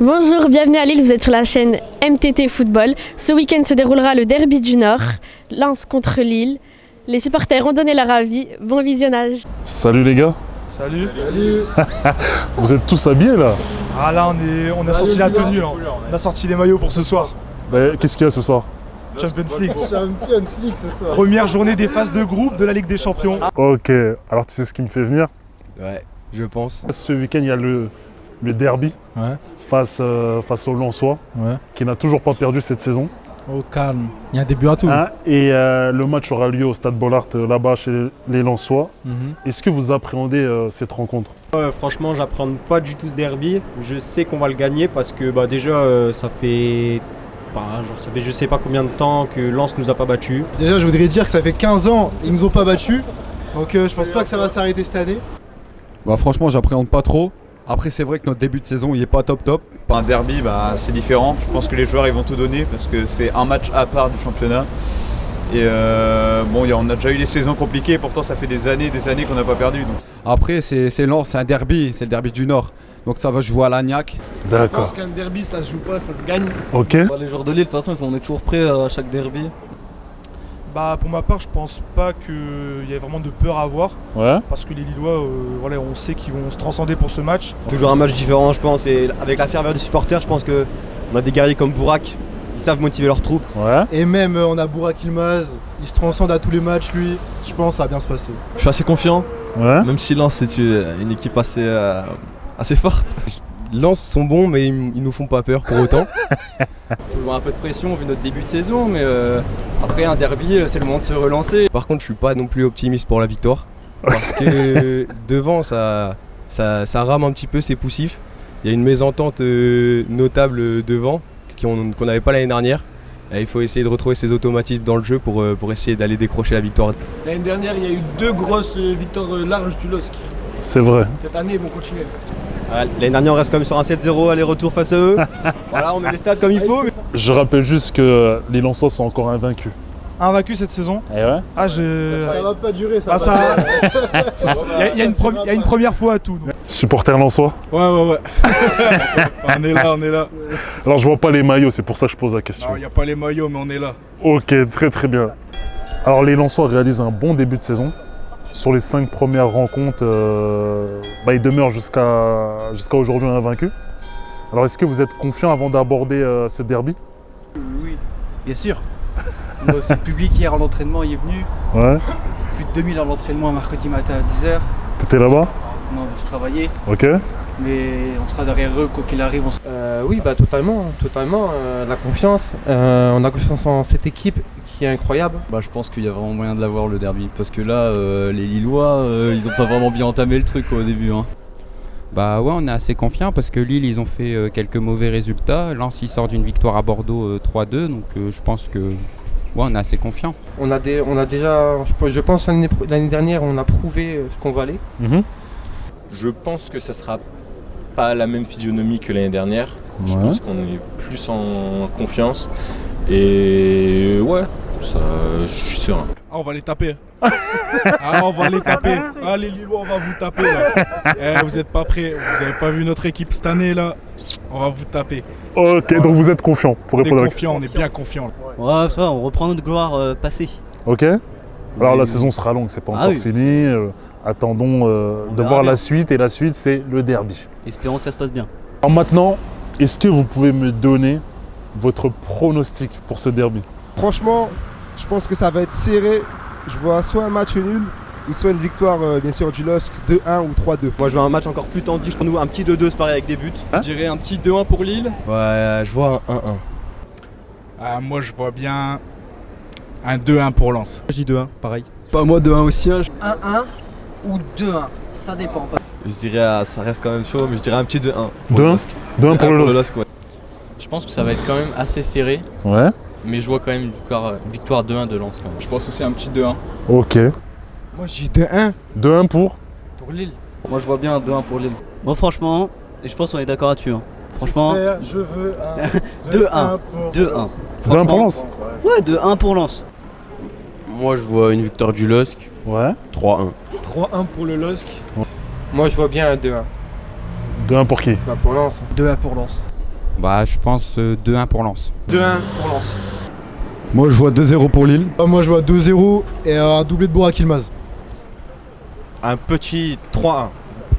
Bonjour, bienvenue à Lille, vous êtes sur la chaîne MTT Football. Ce week-end se déroulera le derby du Nord, Lens contre Lille. Les supporters ont donné leur avis, bon visionnage. Salut les gars. Salut. Vous êtes tous habillés là? Ah là on a sorti la tenue là. On a sorti les maillots pour ce soir. Qu'est-ce qu'il y a ce soir? Champions League. Champions League ce soir. Première journée des phases de groupe de la Ligue des Champions. Ok, alors tu sais ce qui me fait venir? Ouais, je pense. Ce week-end il y a le derby face au Lensois, qui n'a toujours pas perdu cette saison. Au calme, il y a un début à tout. Et le match aura lieu au Stade Bollaert là-bas chez les Lensois. Est-ce que vous appréhendez cette rencontre? Franchement, j'appréhende pas du tout ce derby. Je sais qu'on va le gagner parce que déjà ça fait je sais pas combien de temps que Lens nous a pas battus. Déjà, je voudrais dire que ça fait 15 ans ils nous ont pas battus. Donc je pense pas que ça va s'arrêter cette année. Bah franchement, j'appréhende pas trop. Après, c'est vrai que notre début de saison, il est pas top. Un derby, c'est différent. Je pense que les joueurs ils vont tout donner parce que c'est un match à part du championnat. Et on a déjà eu des saisons compliquées, pourtant ça fait des années qu'on n'a pas perdu. Donc. Après, c'est Lens, c'est un derby, c'est le derby du Nord. Donc ça va jouer à l'Agnac. D'accord. Je pense qu'un derby, ça se joue pas, ça se gagne. Ok. Les joueurs de Lille, de toute façon, on est toujours prêts à chaque derby. Pour ma part, je pense pas qu'il y ait vraiment de peur à avoir. Ouais. Parce que les Lillois, on sait qu'ils vont se transcender pour ce match. Toujours un match différent, je pense. Et avec la ferveur des supporters, je pense qu'on a des guerriers comme Bourak. Ils savent motiver leurs troupes. Ouais. Et même on a Burak Yılmaz, il se transcende à tous les matchs lui. Je pense que ça va bien se passer. Je suis assez confiant, Ouais. même si Lens c'est une équipe assez forte. Lens sont bons mais ils nous font pas peur pour autant. Toujours un peu de pression vu notre début de saison, mais après un derby c'est le moment de se relancer. Par contre je suis pas non plus optimiste pour la victoire. Parce que devant ça rame un petit peu, c'est poussif. Il y a une mésentente notable devant qu'on n'avait pas l'année dernière. Et il faut essayer de retrouver ses automatismes dans le jeu pour essayer d'aller décrocher la victoire. L'année dernière, il y a eu 2 grosses victoires larges du LOSC. C'est vrai. Cette année, ils vont continuer. L'année dernière, on reste quand même sur un 7-0 aller-retour face à eux. Voilà, on met les stats comme il faut. Je rappelle juste que les Lensois sont encore invaincus. Invaincu cette saison. Et ouais. Ça va pas durer ça. Il y a une première fois à tout. Supporter Lensois? Ouais. on est là. Alors je vois pas les maillots, c'est pour ça que je pose la question. Il n'y a pas les maillots, mais on est là. Ok, très bien. Alors les Lensois réalisent un bon début de saison. Sur les 5 premières rencontres, ils demeurent jusqu'à aujourd'hui invaincus. Alors est-ce que vous êtes confiant avant d'aborder ce derby? Oui, bien sûr. Moi aussi, le public hier à l'entraînement il est venu. Ouais. Plus de 2000 à l'entraînement mercredi matin à 10h. T'étais là-bas? Non, on va se travailler. Ok. Mais on sera derrière eux quoi qu'il arrive. Oui, totalement. La confiance. On a confiance en cette équipe qui est incroyable. Je pense qu'il y a vraiment moyen de l'avoir le derby. Parce que là, les Lillois, ils ont pas vraiment bien entamé le truc au début. On est assez confiant parce que Lille, ils ont fait quelques mauvais résultats. Lens, il sort d'une victoire à Bordeaux 3-2. Donc je pense que on est assez confiant. On a déjà, je pense l'année dernière, on a prouvé ce qu'on valait. Je pense que ça sera pas la même physionomie que l'année dernière. Je pense qu'on est plus en confiance. Et je suis serein. On va les taper. On va les taper. Les Lillois, on va vous taper là. Vous êtes pas prêts. Vous avez pas vu notre équipe cette année là. On va vous taper. Ok, donc vous êtes confiant pour répondre à la question. On est bien confiant. Ouais, ça va, on reprend notre gloire passée. Ok. Alors la saison sera longue, c'est pas encore fini. Attendons de voir la suite. Et la suite, c'est le derby. Espérons que ça se passe bien. Alors maintenant, est-ce que vous pouvez me donner votre pronostic pour ce derby? Franchement, je pense que ça va être serré. Je vois soit un match nul ou soit une victoire bien sûr du LOSC 2-1 ou 3-2. Moi je vois un match encore plus tendu. Pour nous, un petit 2-2 c'est pareil avec des buts. Je dirais un petit 2-1 pour Lille. Ouais, je vois un 1-1. Moi je vois bien un 2-1 pour Lens. Je dis 2-1, pareil. Moi 2-1 aussi. 1-1 ou 2-1, ça dépend. Je dirais, ça reste quand même chaud, mais je dirais un petit 2-1. 2-1 pour le LOSC. Je pense que ça va être quand même assez serré. Ouais. Mais je vois quand même une victoire 2-1 de Lens quand même. Je pense aussi un petit 2-1. Ok. Moi je dis 2-1. 2-1 pour Lille. Moi je vois bien un 2-1 pour Lille. Moi franchement, et je pense qu'on est d'accord là-dessus. Franchement, je veux un 2-1. 2-1. 2-1 pour Lens. Ouais, 2-1 pour Lens. Moi je vois une victoire du LOSC. Ouais. 3-1. 3-1 pour le LOSC. Moi je vois bien un 2-1. 2-1 pour qui? Pour Lens. 2-1 pour Lens. Bah, je pense 2-1 pour Lens. 2-1 pour Lens. Moi, je vois 2-0 pour Lille. Moi, je vois 2-0 et un doublé de Burak Yılmaz. Un petit 3-1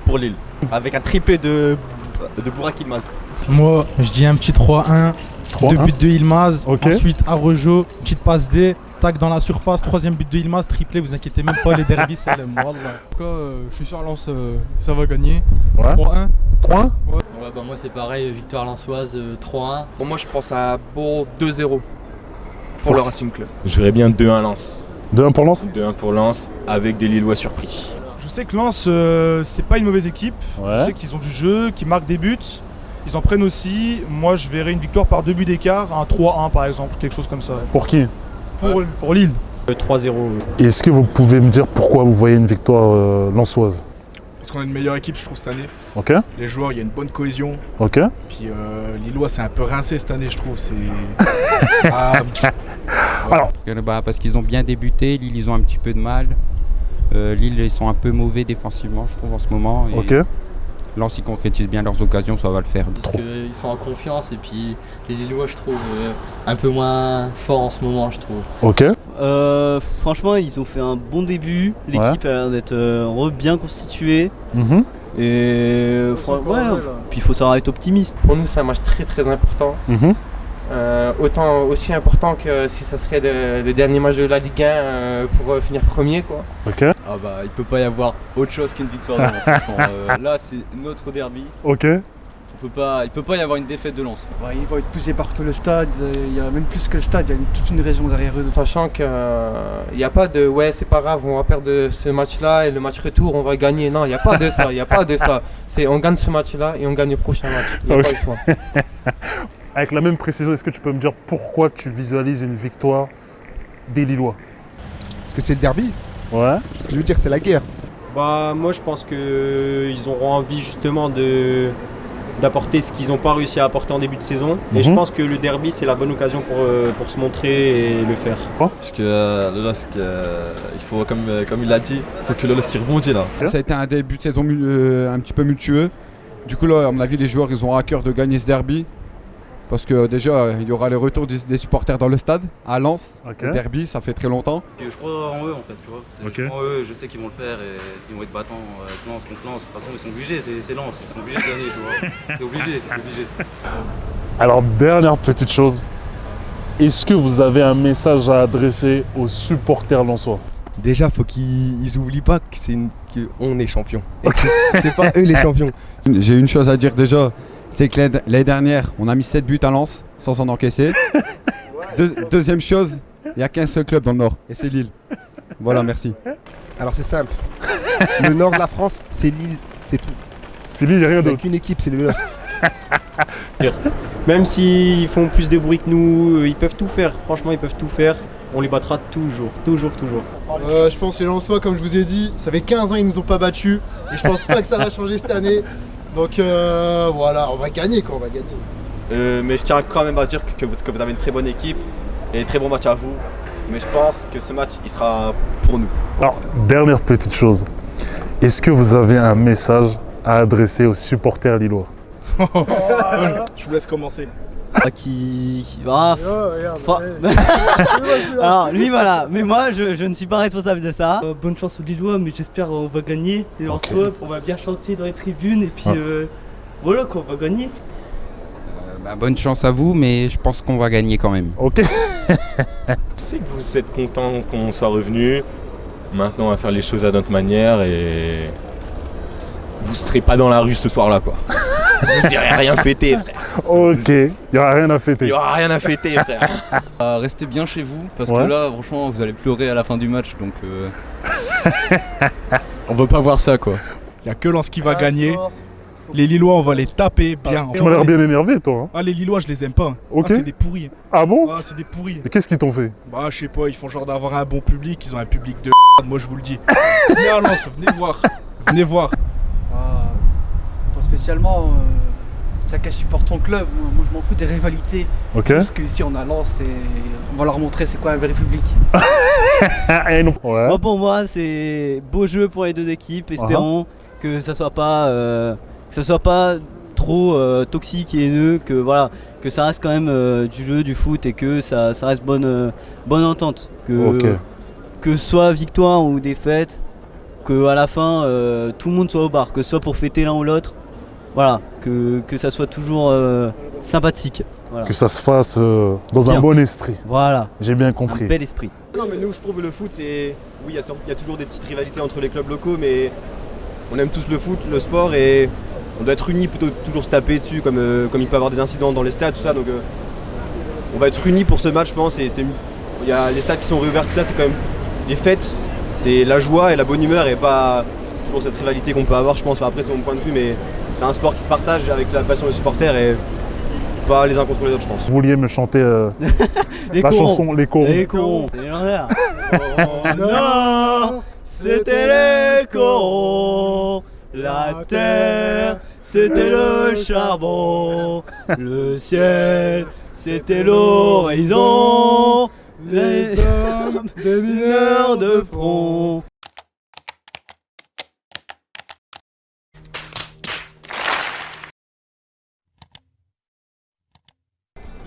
pour Lille, avec un triplé de Burak Yılmaz. Moi, je dis un petit 3-1, 2 buts de Yılmaz, Ok. ensuite Arrojo, petite passe D, tac dans la surface, 3ème but de Yılmaz, triplé, vous inquiétez même pas, les derbys, c'est le Wallah. En tout cas, je suis sûr Lens, ça va gagner. Ouais. 3-1. 3-1 Ouais. Ouais, bah moi c'est pareil, victoire lensoise 3-1. Bon, moi je pense à un beau 2-0 pour le Racing Club. Je verrais bien 2-1 Lens. 2-1 pour Lens 2-1 pour Lens, avec des Lillois surpris. Je sais que Lens, c'est pas une mauvaise équipe. Ouais. Je sais qu'ils ont du jeu, qu'ils marquent des buts. Ils en prennent aussi. Moi, je verrais une victoire par 2 buts d'écart, un 3-1 par exemple, quelque chose comme ça. Pour qui? Pour Lille. 3-0. Et est-ce que vous pouvez me dire pourquoi vous voyez une victoire lensoise? Parce qu'on a une meilleure équipe, je trouve, cette année. Ok. Les joueurs, il y a une bonne cohésion. Ok. Puis Lillois, c'est un peu rincé cette année, je trouve. C'est. Alors. Bah, parce qu'ils ont bien débuté, Lille ils ont un petit peu de mal. Lille ils sont un peu mauvais défensivement, je trouve, en ce moment. Et Ok. Lens ils concrétisent bien leurs occasions, ça va le faire. Parce qu'ils sont en confiance et puis les Lillois je trouve un peu moins forts en ce moment je trouve. Ok. Franchement ils ont fait un bon début, l'équipe a l'air d'être bien constituée. Mhm. Et puis il faut savoir être optimiste. Pour nous, c'est un match très très important. Mhm. Autant aussi important que si ça serait le dernier match de la Ligue 1 pour finir premier, quoi. Ok. Ah bah il peut pas y avoir autre chose qu'une victoire de Lens, franchement. Là c'est notre derby. Ok. Il peut pas y avoir une défaite de Lens. Ouais, ils vont être poussés par tout le stade, il y a même plus que le stade, il y a toute une région derrière eux. Sachant qu'il n'y a pas de ouais c'est pas grave, on va perdre ce match-là et le match retour on va gagner. Non, il n'y a pas de ça, il n'y a pas de ça. C'est on gagne ce match-là et on gagne le prochain match. Il n'y a pas le choix. Avec la même précision, est-ce que tu peux me dire pourquoi tu visualises une victoire des Lillois? Parce que c'est le derby. Ouais. Parce que je veux dire, c'est la guerre. Bah moi je pense qu'ils auront envie justement d'apporter ce qu'ils n'ont pas réussi à apporter en début de saison. Et je pense que le derby c'est la bonne occasion pour se montrer et le faire. Parce que le LOSC, il faut, comme il l'a dit, il faut que le LOSC qui rebondit là. Ça a été un début de saison un petit peu mutueux. Du coup là, à mon avis, les joueurs ils ont à cœur de gagner ce derby. Parce que déjà, il y aura le retour des supporters dans le stade, à Lens. Le derby, ça fait très longtemps. Je crois en eux en fait, tu vois. Je crois en eux, je sais qu'ils vont le faire et ils vont être battants avec Lens contre Lens. De toute façon, ils sont obligés, c'est Lens, ils sont obligés de gagner, tu vois. C'est obligé, c'est obligé. Alors, dernière petite chose. Est-ce que vous avez un message à adresser aux supporters lensois? Déjà, faut qu'ils oublient pas qu'on est champion. C'est pas eux les champions. J'ai une chose à dire déjà. C'est que l'année dernière, on a mis 7 buts à Lens sans en encaisser. Deuxième chose, il n'y a qu'un seul club dans le Nord, et c'est Lille. Voilà, merci. Alors c'est simple. Le Nord de la France, c'est Lille, c'est tout. C'est Lille, il n'y a rien d'autre. Il n'y a qu'une équipe, c'est le LOSC. Même s'ils font plus de bruit que nous, ils peuvent tout faire. Franchement, ils peuvent tout faire. On les battra toujours, toujours, toujours. Je pense que les Lensois, comme je vous ai dit, ça fait 15 ans ils nous ont pas battus. Et je pense pas que ça va changer cette année. Donc voilà, on va gagner quoi, on va gagner. Mais je tiens quand même à dire que vous avez une très bonne équipe et très bon match à vous. Mais je pense que ce match, il sera pour nous. Alors, dernière petite chose. Est-ce que vous avez un message à adresser aux supporters lillois? Je vous laisse commencer. Alors lui voilà, mais moi je ne suis pas responsable de ça. Bonne chance aux Lillois, mais j'espère on va gagner. Les Lensois, on va bien chanter dans les tribunes et puis voilà quoi, on va gagner. Bonne chance à vous, mais je pense qu'on va gagner quand même. Ok. Je sais que vous êtes content qu'on soit revenu. Maintenant, on va faire les choses à notre manière et vous serez pas dans la rue ce soir-là, quoi. Vous n'irez rien fêter, frère. Ok, il n'y aura rien à fêter. Il n'y aura rien à fêter, frère. Restez bien chez vous, parce que là, franchement, vous allez pleurer à la fin du match, donc on veut pas voir ça, quoi. Il n'y a que Lens qui va gagner. Les Lillois, on va les taper bien. Tu m'as l'air bien énervé, toi. Hein. Ah, les Lillois, je les aime pas. Ok. Ah, c'est des pourris. Ah bon? Ah, c'est des pourris. Mais qu'est-ce qu'ils t'ont fait? Bah, je sais pas, ils font genre d'avoir un bon public. Ils ont un public de moi, je vous le dis. Venez à Lens, venez voir. Venez voir. Pas spécialement. Chacun supporte son club. Moi, je m'en fous des rivalités. Ok. Parce que ici, on a Lens et on va leur montrer c'est quoi un vrai public. Et non. Ouais. Moi, pour moi, c'est beau jeu pour les deux équipes. Espérons que ça soit pas trop toxique et haineux, que voilà, que ça reste quand même du jeu, du foot et que ça reste bonne entente. Que ce soit victoire ou défaite, que à la fin tout le monde soit au bar, que ce soit pour fêter l'un ou l'autre, voilà, que ça soit toujours sympathique. Voilà. Que ça se fasse dans Bien. un bon esprit. Voilà. J'ai bien compris. Un bel esprit. Non mais nous je trouve le foot c'est... Oui il y a toujours des petites rivalités entre les clubs locaux mais on aime tous le foot, le sport et on doit être unis plutôt que toujours se taper dessus comme il peut y avoir des incidents dans les stades tout ça donc on va être unis pour ce match je pense et il y a les stades qui sont réouverts tout ça c'est quand même les fêtes, c'est la joie et la bonne humeur et pas toujours cette rivalité qu'on peut avoir je pense après c'est mon point de vue mais c'est un sport qui se partage avec la passion des supporters et pas les uns contre les autres je pense. Vous vouliez me chanter la chanson Les Corons. Les Corons, c'est légendaire. Oh non, c'était les corons, la terre, c'était le charbon, le ciel, c'était l'horizon, des hommes, des mineurs de front.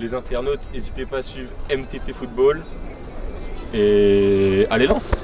Les internautes, n'hésitez pas à suivre MTT Football et allez lance.